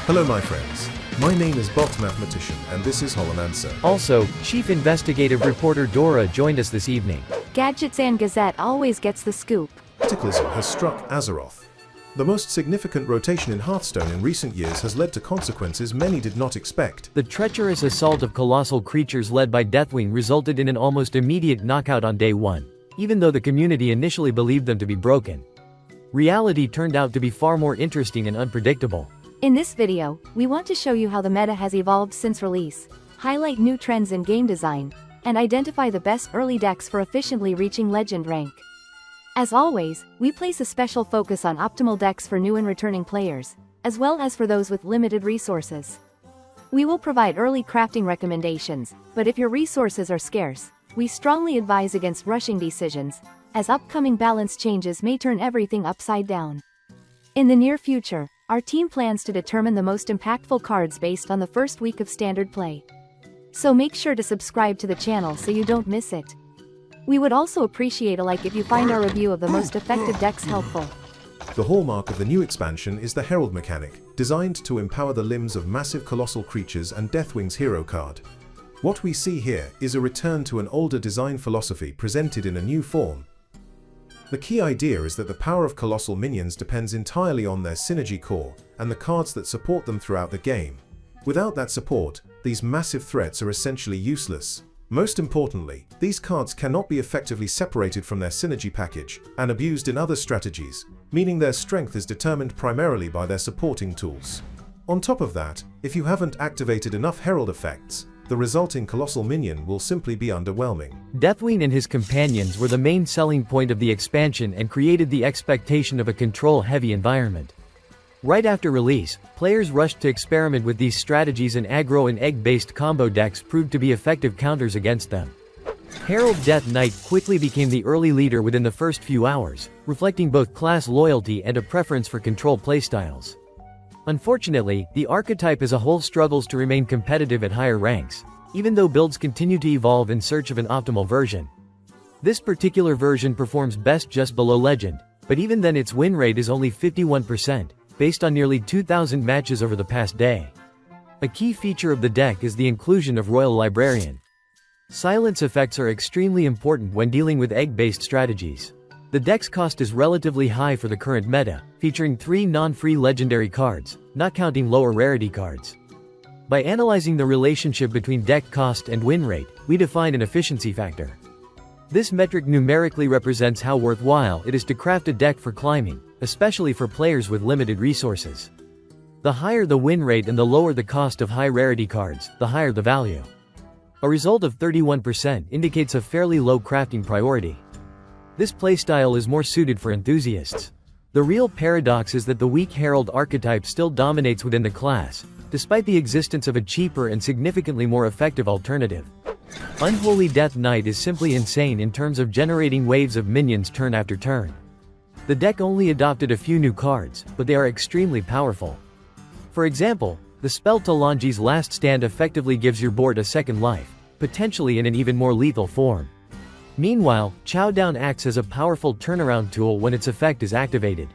Hello my friends. My name is Bot Mathematician and this is Holomancer. Also, Chief Investigative Reporter Dora joined us this evening. Gadgets and Gazette always gets the scoop. Cataclysm has struck Azeroth. The most significant rotation in Hearthstone in recent years has led to consequences many did not expect. The treacherous assault of colossal creatures led by Deathwing resulted in an almost immediate knockout on day one, even though the community initially believed them to be broken. Reality turned out to be far more interesting and unpredictable. In this video, we want to show you how the meta has evolved since release, highlight new trends in game design, and identify the best early decks for efficiently reaching legend rank. As always, we place a special focus on optimal decks for new and returning players, as well as for those with limited resources. We will provide early crafting recommendations, but if your resources are scarce, we strongly advise against rushing decisions, as upcoming balance changes may turn everything upside down. In the near future, our team plans to determine the most impactful cards based on the first week of standard play. So make sure to subscribe to the channel so you don't miss it. We would also appreciate a like if you find our review of the most effective decks helpful. The hallmark of the new expansion is the Herald mechanic, designed to empower the limbs of massive colossal creatures and Deathwing's hero card. What we see here is a return to an older design philosophy presented in a new form. The key idea is that the power of colossal minions depends entirely on their synergy core and the cards that support them throughout the game. Without that support, these massive threats are essentially useless. Most importantly, these cards cannot be effectively separated from their synergy package and abused in other strategies, meaning their strength is determined primarily by their supporting tools. On top of that, if you haven't activated enough Herald effects, the resulting colossal minion will simply be underwhelming. Deathwing and his companions were the main selling point of the expansion and created the expectation of a control-heavy environment. Right after release, players rushed to experiment with these strategies and aggro and egg-based combo decks proved to be effective counters against them. Herald Death Knight quickly became the early leader within the first few hours, reflecting both class loyalty and a preference for control playstyles. Unfortunately, the archetype as a whole struggles to remain competitive at higher ranks, even though builds continue to evolve in search of an optimal version. This particular version performs best just below Legend, but even then its win rate is only 51%, based on nearly 2,000 matches over the past day. A key feature of the deck is the inclusion of Royal Librarian. Silence effects are extremely important when dealing with egg-based strategies. The deck's cost is relatively high for the current meta, featuring 3 non-free legendary cards, not counting lower rarity cards. By analyzing the relationship between deck cost and win rate, we define an efficiency factor. This metric numerically represents how worthwhile it is to craft a deck for climbing, especially for players with limited resources. The higher the win rate and the lower the cost of high rarity cards, the higher the value. A result of 31% indicates a fairly low crafting priority. This playstyle is more suited for enthusiasts. The real paradox is that the weak Herald archetype still dominates within the class, despite the existence of a cheaper and significantly more effective alternative. Unholy Death Knight is simply insane in terms of generating waves of minions turn after turn. The deck only adopted a few new cards, but they are extremely powerful. For example, the spell Talanji's Last Stand effectively gives your board a second life, potentially in an even more lethal form. Meanwhile, Chowdown acts as a powerful turnaround tool when its effect is activated.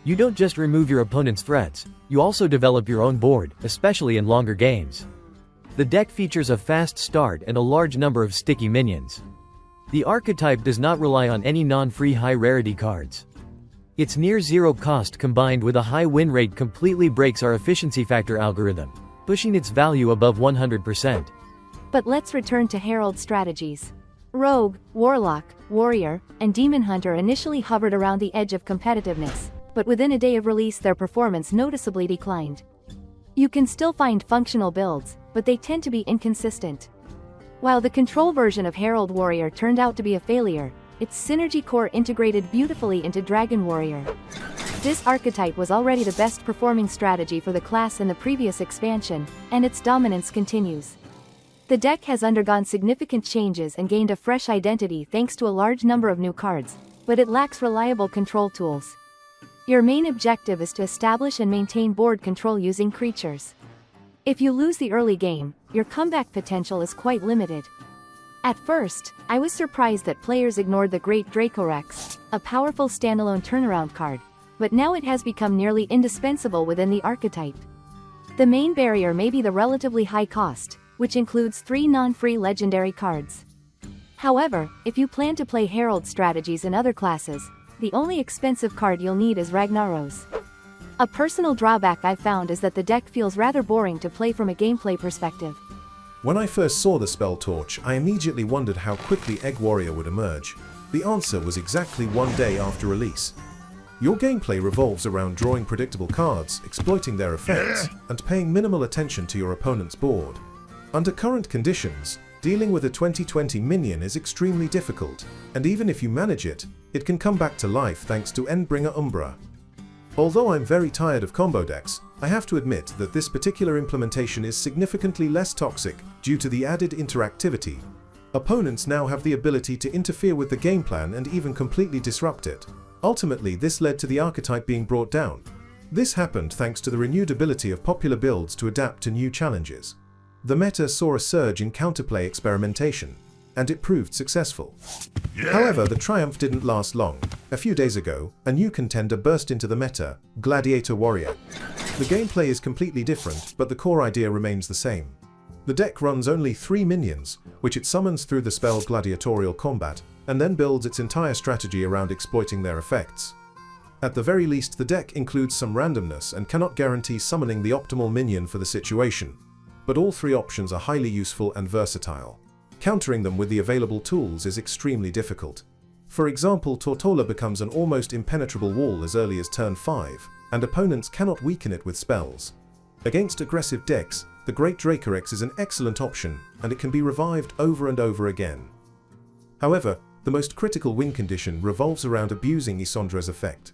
You don't just remove your opponent's threats, you also develop your own board, especially in longer games. The deck features a fast start and a large number of sticky minions. The archetype does not rely on any non-free high-rarity cards. Its near-zero cost combined with a high win rate completely breaks our efficiency factor algorithm, pushing its value above 100%. But let's return to Herald strategies. Rogue, Warlock, Warrior, and Demon Hunter initially hovered around the edge of competitiveness, but within a day of release their performance noticeably declined. You can still find functional builds, but they tend to be inconsistent. While the control version of Herald Warrior turned out to be a failure, its synergy core integrated beautifully into Dragon Warrior. This archetype was already the best performing strategy for the class in the previous expansion, and its dominance continues. The deck has undergone significant changes and gained a fresh identity thanks to a large number of new cards, but it lacks reliable control tools. Your main objective is to establish and maintain board control using creatures. If you lose the early game, your comeback potential is quite limited. At first, I was surprised that players ignored the Great Dracorex, a powerful standalone turnaround card, but now it has become nearly indispensable within the archetype. The main barrier may be the relatively high cost, which includes 3 non-free legendary cards. However, if you plan to play Herald strategies in other classes, the only expensive card you'll need is Ragnaros. A personal drawback I've found is that the deck feels rather boring to play from a gameplay perspective. When I first saw the spell Torch, I immediately wondered how quickly Egg Warrior would emerge. The answer was exactly 1 day after release. Your gameplay revolves around drawing predictable cards, exploiting their effects, and paying minimal attention to your opponent's board. Under current conditions, dealing with a 2020 minion is extremely difficult, and even if you manage it, it can come back to life thanks to Endbringer Umbra. Although I'm very tired of combo decks, I have to admit that this particular implementation is significantly less toxic due to the added interactivity. Opponents now have the ability to interfere with the game plan and even completely disrupt it. Ultimately, this led to the archetype being brought down. This happened thanks to the renewed ability of popular builds to adapt to new challenges. The meta saw a surge in counterplay experimentation, and it proved successful. However, the triumph didn't last long. A few days ago, a new contender burst into the meta, Gladiator Warrior. The gameplay is completely different, but the core idea remains the same. The deck runs only 3 minions, which it summons through the spell Gladiatorial Combat, and then builds its entire strategy around exploiting their effects. At the very least, the deck includes some randomness and cannot guarantee summoning the optimal minion for the situation. But all 3 options are highly useful and versatile. Countering them with the available tools is extremely difficult. For example, Tortola becomes an almost impenetrable wall as early as turn 5, and opponents cannot weaken it with spells. Against aggressive decks, the Great Dracorex is an excellent option, and it can be revived over and over again. However, the most critical win condition revolves around abusing Isandra's effect.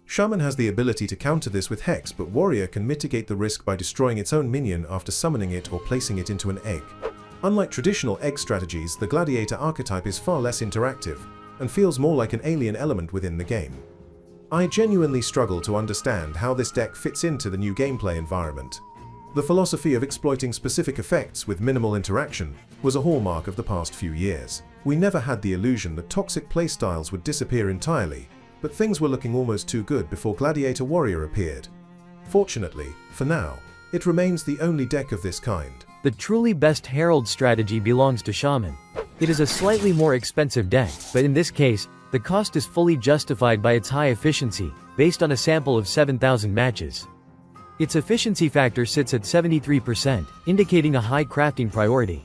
Shaman has the ability to counter this with Hex, but Warrior can mitigate the risk by destroying its own minion after summoning it or placing it into an egg. Unlike traditional egg strategies, the Gladiator archetype is far less interactive, and feels more like an alien element within the game. I genuinely struggle to understand how this deck fits into the new gameplay environment. The philosophy of exploiting specific effects with minimal interaction was a hallmark of the past few years. We never had the illusion that toxic playstyles would disappear entirely, but things were looking almost too good before Gladiator Warrior appeared. Fortunately, for now, it remains the only deck of this kind. The truly best Herald strategy belongs to Shaman. It is a slightly more expensive deck, but in this case, the cost is fully justified by its high efficiency, based on a sample of 7,000 matches. Its efficiency factor sits at 73%, indicating a high crafting priority.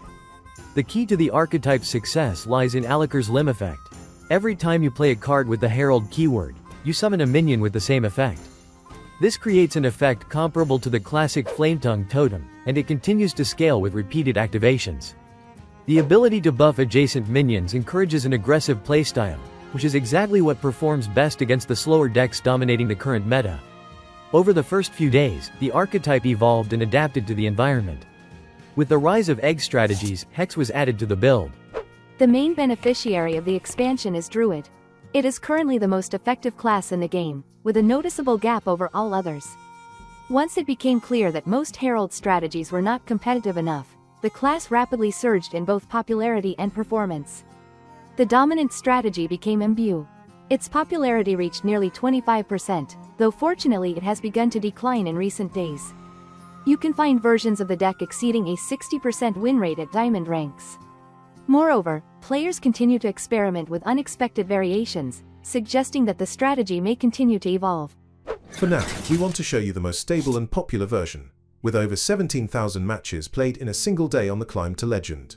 The key to the archetype's success lies in Alakar's Limb effect. Every time you play a card with the Herald keyword, you summon a minion with the same effect. This creates an effect comparable to the classic Flametongue totem, and it continues to scale with repeated activations. The ability to buff adjacent minions encourages an aggressive playstyle, which is exactly what performs best against the slower decks dominating the current meta. Over the first few days, the archetype evolved and adapted to the environment. With the rise of egg strategies, Hex was added to the build. The main beneficiary of the expansion is Druid. It is currently the most effective class in the game, with a noticeable gap over all others. Once it became clear that most Herald strategies were not competitive enough, the class rapidly surged in both popularity and performance. The dominant strategy became Imbue. Its popularity reached nearly 25%, though fortunately it has begun to decline in recent days. You can find versions of the deck exceeding a 60% win rate at diamond ranks. Moreover, players continue to experiment with unexpected variations, suggesting that the strategy may continue to evolve. For now, we want to show you the most stable and popular version, with over 17,000 matches played in a single day on the climb to legend.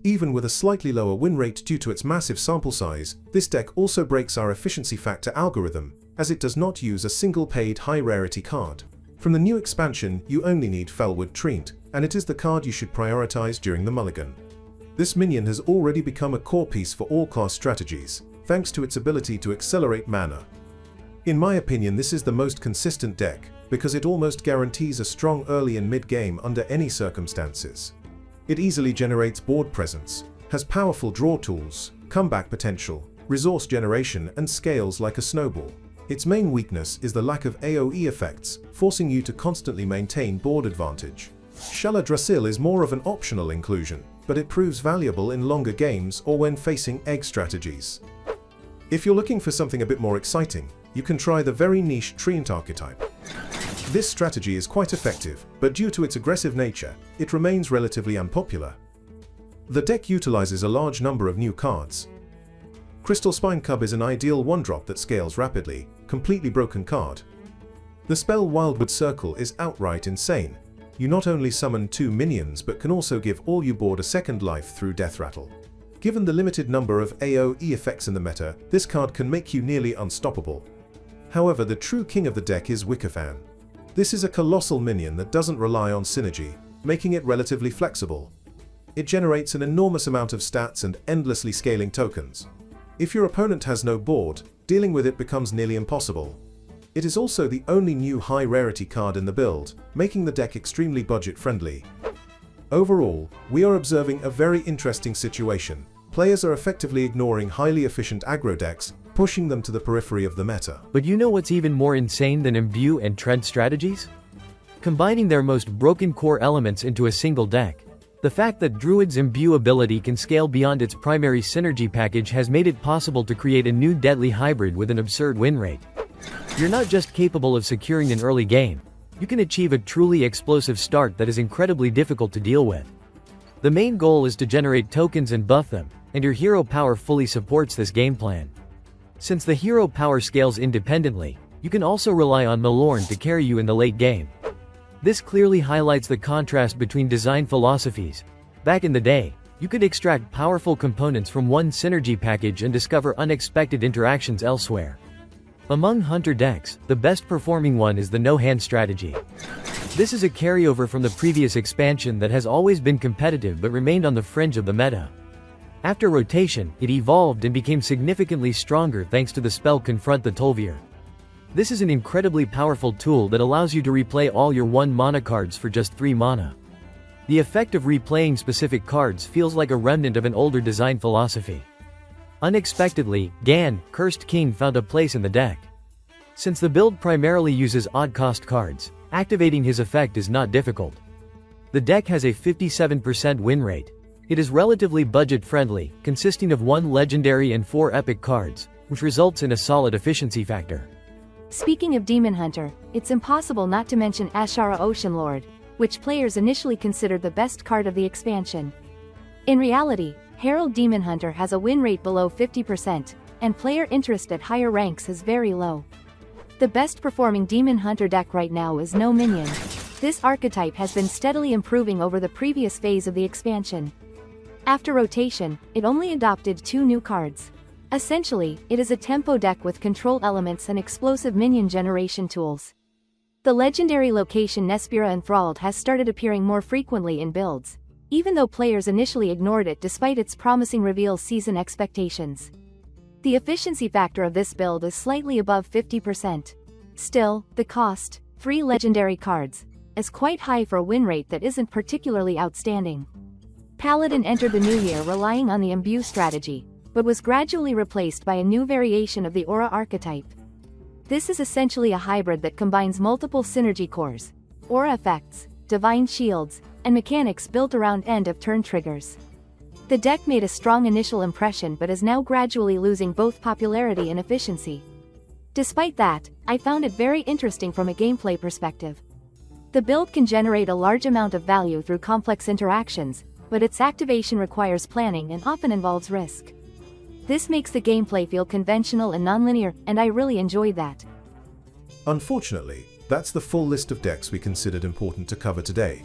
Even with a slightly lower win rate due to its massive sample size, this deck also breaks our efficiency factor algorithm, as it does not use a single paid high-rarity card. From the new expansion, you only need Felwood Treant, and it is the card you should prioritize during the mulligan. This minion has already become a core piece for all class strategies, thanks to its ability to accelerate mana. In my opinion, this is the most consistent deck, because it almost guarantees a strong early and mid-game under any circumstances. It easily generates board presence, has powerful draw tools, comeback potential, resource generation, and scales like a snowball. Its main weakness is the lack of AoE effects, forcing you to constantly maintain board advantage. Shaladrasil is more of an optional inclusion, but it proves valuable in longer games or when facing egg strategies. If you're looking for something a bit more exciting, you can try the very niche Treant archetype. This strategy is quite effective, but due to its aggressive nature, it remains relatively unpopular. The deck utilizes a large number of new cards. Crystal Spine Cub is an ideal one-drop that scales rapidly, completely broken card. The spell Wildwood Circle is outright insane. You not only summon 2 minions but can also give all you board a second life through Death Rattle. Given the limited number of AoE effects in the meta, this card can make you nearly unstoppable. However, the true king of the deck is Wickerfan. This is a colossal minion that doesn't rely on synergy, making it relatively flexible. It generates an enormous amount of stats and endlessly scaling tokens. If your opponent has no board, dealing with it becomes nearly impossible. It is also the only new high-rarity card in the build, making the deck extremely budget-friendly. Overall, we are observing a very interesting situation. Players are effectively ignoring highly efficient aggro decks, pushing them to the periphery of the meta. But you know what's even more insane than Imbue and Treant strategies? Combining their most broken core elements into a single deck. The fact that Druid's Imbue ability can scale beyond its primary synergy package has made it possible to create a new deadly hybrid with an absurd win rate. You're not just capable of securing an early game, you can achieve a truly explosive start that is incredibly difficult to deal with. The main goal is to generate tokens and buff them, and your hero power fully supports this game plan. Since the hero power scales independently, you can also rely on Malorn to carry you in the late game. This clearly highlights the contrast between design philosophies. Back in the day, you could extract powerful components from one synergy package and discover unexpected interactions elsewhere. Among hunter decks, the best performing one is the no-hand strategy. This is a carryover from the previous expansion that has always been competitive but remained on the fringe of the meta. After rotation, it evolved and became significantly stronger thanks to the spell Confront the Tol'vir. This is an incredibly powerful tool that allows you to replay all your 1 mana cards for just 3 mana. The effect of replaying specific cards feels like a remnant of an older design philosophy. Unexpectedly, Gan, Cursed King found a place in the deck. Since the build primarily uses odd-cost cards, activating his effect is not difficult. The deck has a 57% win rate. It is relatively budget-friendly, consisting of 1 legendary and 4 epic cards, which results in a solid efficiency factor. Speaking of Demon Hunter, it's impossible not to mention Ashara Oceanlord, which players initially considered the best card of the expansion. In reality, Herald Demon Hunter has a win rate below 50%, and player interest at higher ranks is very low. The best performing Demon Hunter deck right now is No Minion. This archetype has been steadily improving over the previous phase of the expansion. After rotation, it only adopted 2 new cards. Essentially, it is a tempo deck with control elements and explosive minion generation tools. The legendary location Nespira Enthralled has started appearing more frequently in builds, even though players initially ignored it despite its promising reveal season expectations. The efficiency factor of this build is slightly above 50%. Still, the cost, 3 legendary cards, is quite high for a win rate that isn't particularly outstanding. Paladin entered the new year relying on the Imbue strategy, but was gradually replaced by a new variation of the Aura archetype. This is essentially a hybrid that combines multiple synergy cores, Aura effects, divine shields, and mechanics built around end-of-turn triggers. The deck made a strong initial impression but is now gradually losing both popularity and efficiency. Despite that, I found it very interesting from a gameplay perspective. The build can generate a large amount of value through complex interactions, but its activation requires planning and often involves risk. This makes the gameplay feel conventional and non-linear, and I really enjoy that. Unfortunately, that's the full list of decks we considered important to cover today.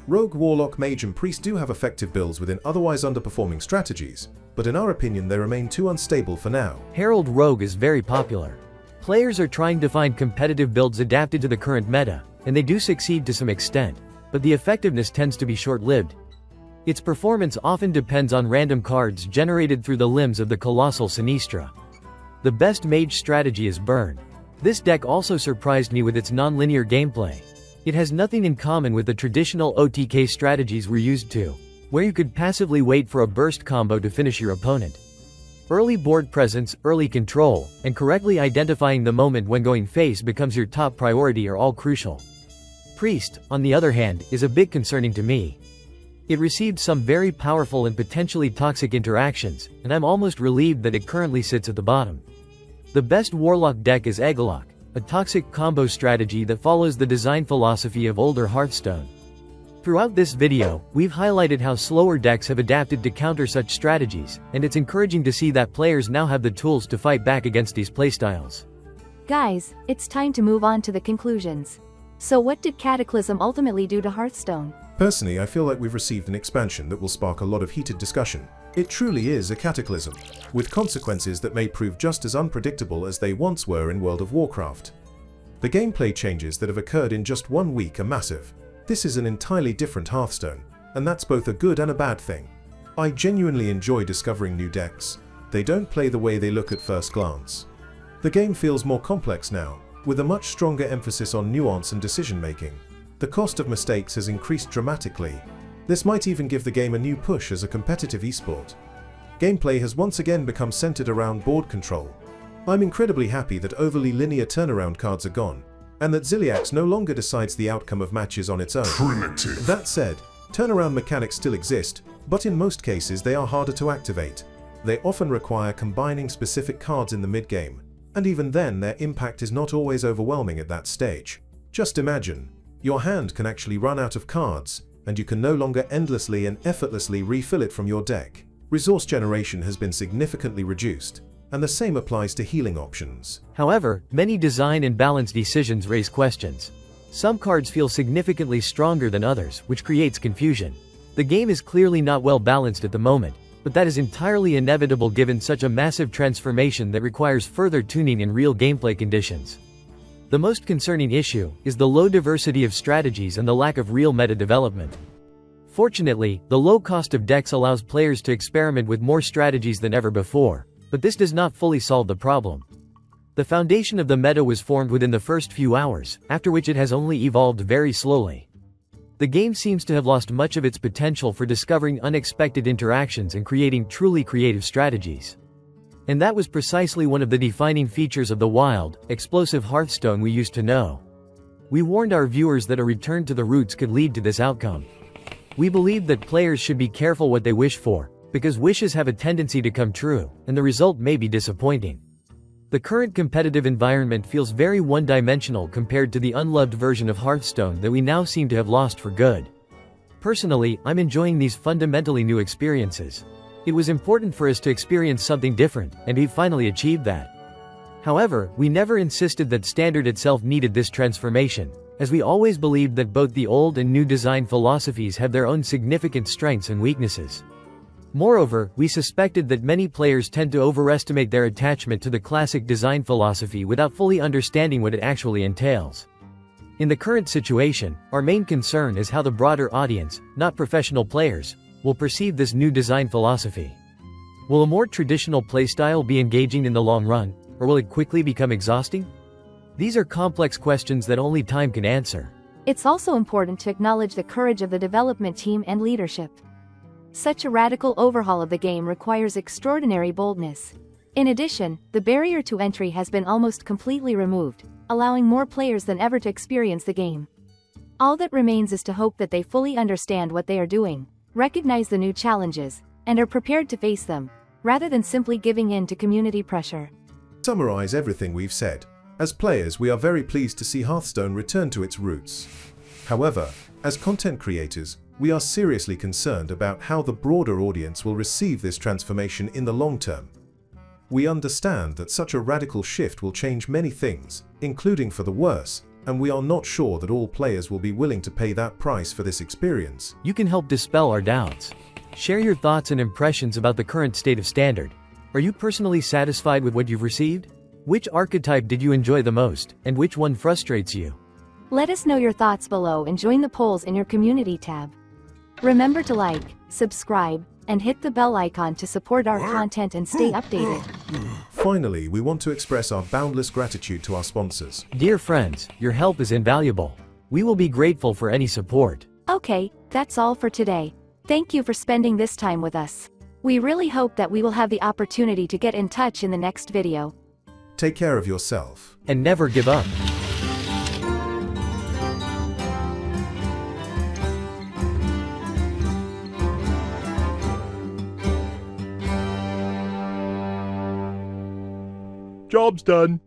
Rogue, Warlock, Mage and Priest do have effective builds within otherwise underperforming strategies, but in our opinion they remain too unstable for now. Herald Rogue is very popular. Players are trying to find competitive builds adapted to the current meta, and they do succeed to some extent, but the effectiveness tends to be short-lived. Its performance often depends on random cards generated through the limbs of the colossal Sinistra. The best mage strategy is Burn. This deck also surprised me with its non-linear gameplay. It has nothing in common with the traditional OTK strategies we're used to, where you could passively wait for a burst combo to finish your opponent. Early board presence, early control, and correctly identifying the moment when going face becomes your top priority are all crucial. Priest, on the other hand, is a bit concerning to me. It received some very powerful and potentially toxic interactions, and I'm almost relieved that it currently sits at the bottom. The best Warlock deck is Eggalok, a toxic combo strategy that follows the design philosophy of older Hearthstone. Throughout this video, we've highlighted how slower decks have adapted to counter such strategies, and it's encouraging to see that players now have the tools to fight back against these playstyles. Guys, it's time to move on to the conclusions. So what did Cataclysm ultimately do to Hearthstone? Personally, I feel like we've received an expansion that will spark a lot of heated discussion. It truly is a cataclysm, with consequences that may prove just as unpredictable as they once were in World of Warcraft. The gameplay changes that have occurred in just 1 week are massive. This is an entirely different Hearthstone, and that's both a good and a bad thing. I genuinely enjoy discovering new decks. They don't play the way they look at first glance. The game feels more complex now, with a much stronger emphasis on nuance and decision-making. The cost of mistakes has increased dramatically. This might even give the game a new push as a competitive esport. Gameplay has once again become centered around board control. I'm incredibly happy that overly linear turnaround cards are gone, and that Ziliax no longer decides the outcome of matches on its own. Primitive. That said, turnaround mechanics still exist, but in most cases they are harder to activate. They often require combining specific cards in the mid-game, and even then their impact is not always overwhelming at that stage. Just imagine, your hand can actually run out of cards, and you can no longer endlessly and effortlessly refill it from your deck. Resource generation has been significantly reduced, and the same applies to healing options. However, many design and balance decisions raise questions. Some cards feel significantly stronger than others, which creates confusion. The game is clearly not well balanced at the moment, but that is entirely inevitable given such a massive transformation that requires further tuning in real gameplay conditions. The most concerning issue is the low diversity of strategies and the lack of real meta development. Fortunately, the low cost of decks allows players to experiment with more strategies than ever before, but this does not fully solve the problem. The foundation of the meta was formed within the first few hours, after which it has only evolved very slowly. The game seems to have lost much of its potential for discovering unexpected interactions and creating truly creative strategies. And that was precisely one of the defining features of the wild, explosive Hearthstone we used to know. We warned our viewers that a return to the roots could lead to this outcome. We believed that players should be careful what they wish for, because wishes have a tendency to come true, and the result may be disappointing. The current competitive environment feels very one-dimensional compared to the unloved version of Hearthstone that we now seem to have lost for good. Personally, I'm enjoying these fundamentally new experiences. It was important for us to experience something different, and we finally achieved that. However, we never insisted that Standard itself needed this transformation, as we always believed that both the old and new design philosophies have their own significant strengths and weaknesses. Moreover, we suspected that many players tend to overestimate their attachment to the classic design philosophy without fully understanding what it actually entails. In the current situation, our main concern is how the broader audience, not professional players, will perceive this new design philosophy. Will a more traditional playstyle be engaging in the long run, or will it quickly become exhausting? These are complex questions that only time can answer. It's also important to acknowledge the courage of the development team and leadership. Such a radical overhaul of the game requires extraordinary boldness. In addition, the barrier to entry has been almost completely removed, allowing more players than ever to experience the game. All that remains is to hope that they fully understand what they are doing, recognize the new challenges, and are prepared to face them, rather than simply giving in to community pressure. To summarize everything we've said, as players we are very pleased to see Hearthstone return to its roots. However, as content creators, we are seriously concerned about how the broader audience will receive this transformation in the long term. We understand that such a radical shift will change many things, including for the worse, and we are not sure that all players will be willing to pay that price for this experience. You can help dispel our doubts. Share your thoughts and impressions about the current state of Standard. Are you personally satisfied with what you've received? Which archetype did you enjoy the most, and which one frustrates you? Let us know your thoughts below and join the polls in your community tab. Remember to like, subscribe, and hit the bell icon to support our content and stay updated. Finally, we want to express our boundless gratitude to our sponsors. Dear friends, your help is invaluable. We will be grateful for any support. Okay, that's all for today. Thank you for spending this time with us. We really hope that we will have the opportunity to get in touch in the next video. Take care of yourself. And never give up. Job's done.